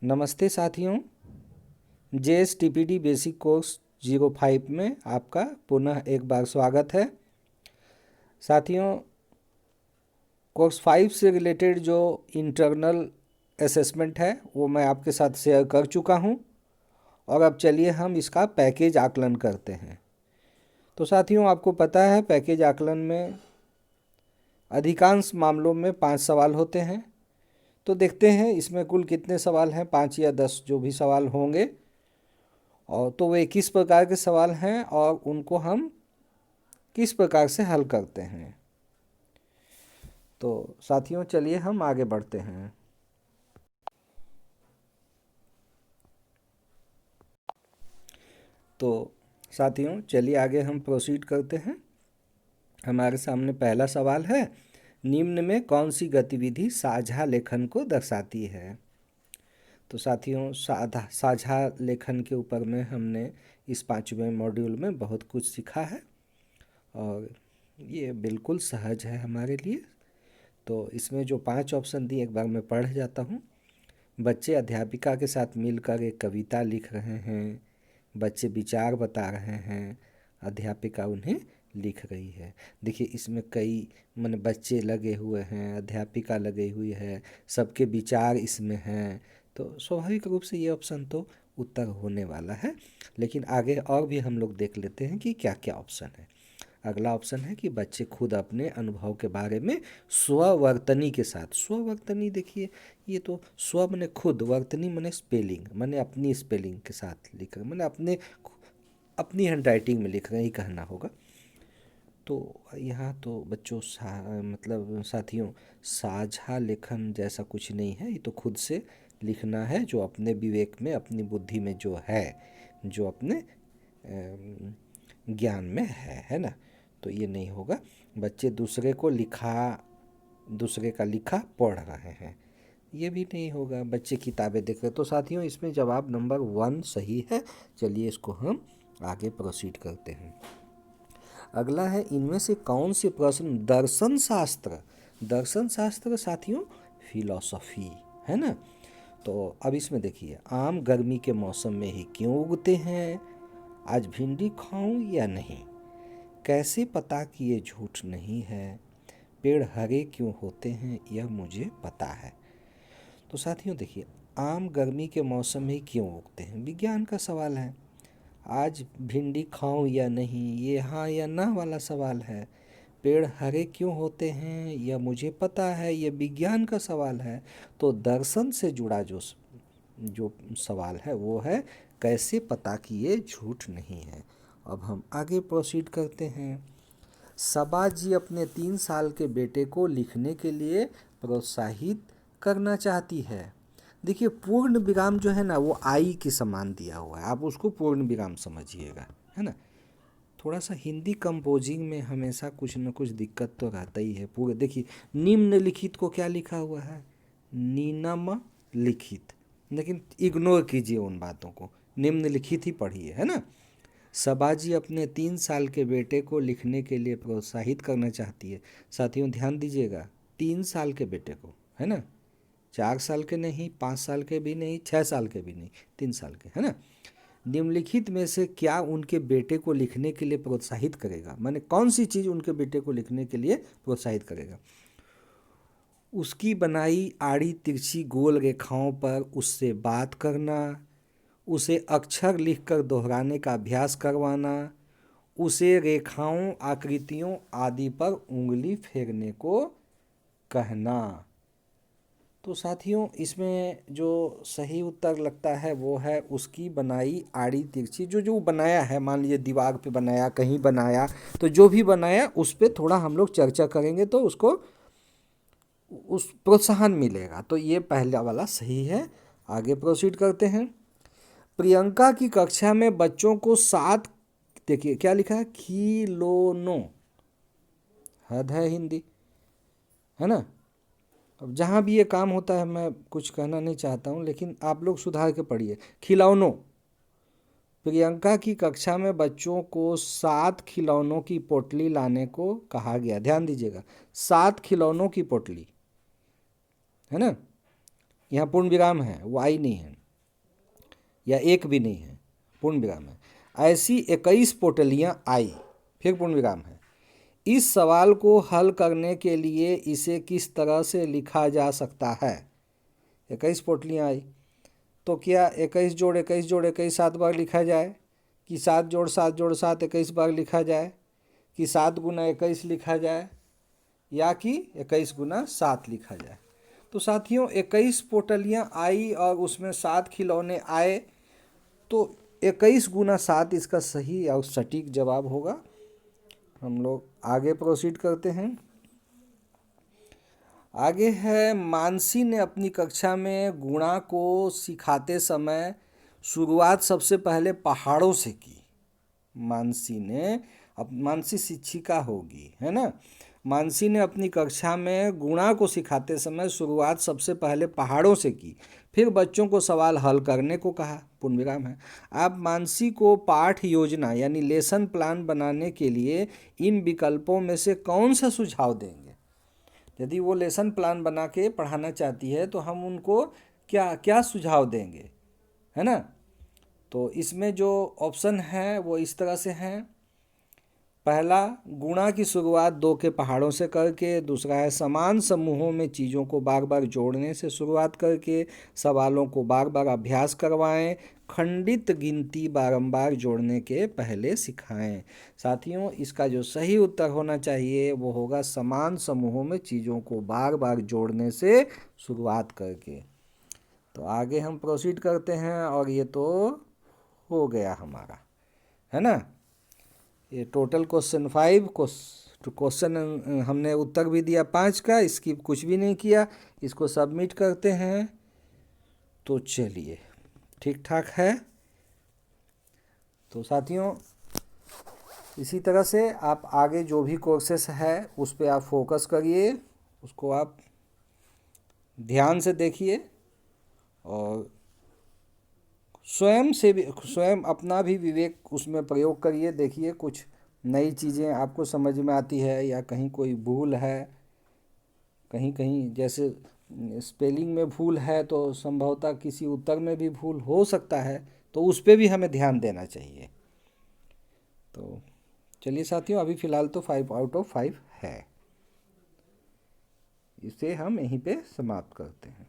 नमस्ते साथियों, JSTPD basic course 05 में आपका पुनः एक बार स्वागत है। साथियों, कोर्स 5 से रिलेटेड जो इंटरनल असेसमेंट है वो मैं आपके साथ शेयर कर चुका हूं और अब चलिए हम इसका पैकेज आकलन करते हैं। तो साथियों, आपको पता है पैकेज आकलन में अधिकांश मामलों में 5 सवाल होते हैं। तो देखते हैं इसमें कुल कितने सवाल हैं, 5 या 10 जो भी सवाल होंगे, और तो वे किस प्रकार के सवाल हैं और उनको हम किस प्रकार से हल करते हैं। तो साथियों, चलिए हम आगे बढ़ते हैं। तो साथियों, चलिए आगे हम प्रोसीड करते हैं। हमारे सामने पहला सवाल है, निम्न में कौन सी गतिविधि साझा लेखन को दर्शाती है। तो साथियों, साझा लेखन के ऊपर में हमने इस 5वें मॉड्यूल में बहुत कुछ सीखा है और ये बिल्कुल सहज है हमारे लिए। तो इसमें जो 5 ऑप्शन दिए एक बार मैं पढ़ जाता हूँ। बच्चे अध्यापिका के साथ मिलकर एक कविता लिख रहे हैं। बच्चे विचार बता रहे हैं, अध्यापिका उन्हें लिख रही है। देखिए, इसमें कई बच्चे लगे हुए हैं, अध्यापिका लगी हुई है, सबके विचार इसमें हैं। तो स्वाभाविक रूप से ये ऑप्शन तो उत्तर होने वाला है, लेकिन आगे और भी हम लोग देख लेते हैं कि क्या क्या ऑप्शन है। अगला ऑप्शन है कि बच्चे खुद अपने अनुभव के बारे में स्ववर्तनी के साथ, स्ववर्तनी देखिए, ये तो स्व मने खुद, वर्तनी मने स्पेलिंग, मने अपनी स्पेलिंग के साथ लिख रहे, मने अपनी हैंड राइटिंग में लिख रहे हैं, ही कहना होगा। तो यहाँ तो बच्चों साथियों, साझा लेखन जैसा कुछ नहीं है, ये तो खुद से लिखना है जो अपने विवेक में, अपनी बुद्धि में जो है, जो अपने ज्ञान में है ना। तो ये नहीं होगा। बच्चे दूसरे का लिखा पढ़ रहे हैं, ये भी नहीं होगा। बच्चे किताबें देख रहे। तो साथियों, इसमें जवाब नंबर 1 सही है। चलिए इसको हम आगे प्रोसीड करते हैं। अगला है, इनमें से कौन से प्रश्न दर्शन शास्त्र साथियों फिलॉसफी है ना। तो अब इसमें देखिए, आम गर्मी के मौसम में ही क्यों उगते हैं, आज भिंडी खाऊं या नहीं, कैसे पता कि ये झूठ नहीं है, पेड़ हरे क्यों होते हैं यह मुझे पता है। तो साथियों देखिए, आम गर्मी के मौसम में क्यों उगते हैं, विज्ञान का सवाल है। आज भिंडी खाऊं या नहीं, ये हाँ या ना वाला सवाल है। पेड़ हरे क्यों होते हैं यह मुझे पता है, ये विज्ञान का सवाल है। तो दर्शन से जुड़ा जो सवाल है वो है, कैसे पता कि ये झूठ नहीं है। अब हम आगे प्रोसीड करते हैं। सबा जी अपने 3 साल के बेटे को लिखने के लिए प्रोत्साहित करना चाहती है। देखिए, पूर्ण विराम जो है ना वो आई के समान दिया हुआ है, आप उसको पूर्ण विराम समझिएगा, है ना। थोड़ा सा हिंदी कंपोजिंग में हमेशा कुछ न कुछ दिक्कत तो रहता ही है। पूरे देखिए, निम्नलिखित को क्या लिखा हुआ है, निम्नलिखित, लेकिन इग्नोर कीजिए उन बातों को, निम्नलिखित ही पढ़िए, है ना। सबाजी अपने 3 साल के बेटे को लिखने के लिए प्रोत्साहित करना चाहती है। साथियों ध्यान दीजिएगा, 3 साल के बेटे को, है ना, 4 साल के नहीं, 5 साल के भी नहीं, 6 साल के भी नहीं, 3 साल के, है ना। निम्नलिखित में से क्या उनके बेटे को लिखने के लिए प्रोत्साहित करेगा, माने कौन सी चीज़ उनके बेटे को लिखने के लिए प्रोत्साहित करेगा। उसकी बनाई आड़ी तिरछी गोल रेखाओं पर उससे बात करना, उसे अक्षर लिखकर दोहराने का अभ्यास करवाना, उसे रेखाओं आकृतियों आदि पर उंगली फेरने को कहना। तो साथियों, इसमें जो सही उत्तर लगता है वो है उसकी बनाई आड़ी तिरछी, जो बनाया है, मान लीजिए दीवार पे बनाया, कहीं बनाया, तो जो भी बनाया उस पर थोड़ा हम लोग चर्चा करेंगे तो उसको उस प्रोत्साहन मिलेगा। तो ये पहला वाला सही है। आगे प्रोसीड करते हैं। प्रियंका की कक्षा में बच्चों को 7, देखिए क्या लिखा है, खिलौनों, हद है हिंदी, है ना। अब जहाँ भी ये काम होता है मैं कुछ कहना नहीं चाहता हूँ, लेकिन आप लोग सुधार के पढ़िए। खिलौनों, प्रियंका की कक्षा में बच्चों को 7 खिलौनों की पोटली लाने को कहा गया। ध्यान दीजिएगा, 7 खिलौनों की पोटली, है ना, यहाँ पूर्ण विराम है, वो आई नहीं है। या एक भी नहीं है, पूर्ण विराम है। ऐसी 21 पोटलियाँ आई, फिर पूर्ण विराम है। इस सवाल को हल करने के लिए इसे किस तरह से लिखा जा सकता है? 21 पोटलियाँ आई तो क्या 21 जोड़ 21 जोड़ 21 7 बार लिखा जाए, कि 7 जोड़ 7 जोड़ 7 21 बार लिखा जाए, कि 7 गुना 21 लिखा जाए, या कि 21 गुना 7 लिखा जाए? तो साथियों 21 पोटलियाँ आई और उसमें 7 खिलौने आए, तो 21 गुना 7 इसका सही और सटीक जवाब होगा। हम लोग आगे प्रोसीड करते हैं। आगे है, मानसी ने अपनी कक्षा में गुणा को सिखाते समय शुरुआत सबसे पहले पहाड़ों से की। मानसी ने, अब मानसी शिक्षिका होगी, है ना। मानसी ने अपनी कक्षा में गुणा को सिखाते समय शुरुआत सबसे पहले पहाड़ों से की, फिर बच्चों को सवाल हल करने को कहा, पूर्ण विराम है। आप मानसी को पाठ योजना यानी लेसन प्लान बनाने के लिए इन विकल्पों में से कौन सा सुझाव देंगे? यदि वो लेसन प्लान बना के पढ़ाना चाहती है तो हम उनको क्या क्या सुझाव देंगे, है ना। तो इसमें जो ऑप्शन है वो इस तरह से हैं। पहला, गुणा की शुरुआत 2 के पहाड़ों से करके। दूसरा है, समान समूहों में चीज़ों को बार बार जोड़ने से शुरुआत करके। सवालों को बार बार अभ्यास करवाएं। खंडित गिनती बारंबार जोड़ने के पहले सिखाएं। साथियों इसका जो सही उत्तर होना चाहिए वो होगा समान समूहों में चीज़ों को बार बार जोड़ने से शुरुआत करके। तो आगे हम प्रोसीड करते हैं, और ये तो हो गया हमारा, है ना। ये टोटल क्वेश्चन 5 क्वेश्चन हमने उत्तर भी दिया 5 का, इसकी कुछ भी नहीं किया। इसको सबमिट करते हैं। तो चलिए ठीक ठाक है। तो साथियों इसी तरह से आप आगे जो भी कोर्सेस है उस पर आप फोकस करिए, उसको आप ध्यान से देखिए, और स्वयं अपना भी विवेक उसमें प्रयोग करिए। देखिए कुछ नई चीज़ें आपको समझ में आती है या कहीं कोई भूल है, कहीं कहीं जैसे स्पेलिंग में भूल है तो संभवतः किसी उत्तर में भी भूल हो सकता है, तो उस पर भी हमें ध्यान देना चाहिए। तो चलिए साथियों, अभी फ़िलहाल तो 5 आउट ऑफ 5 है। इसे हम यहीं पे समाप्त करते हैं।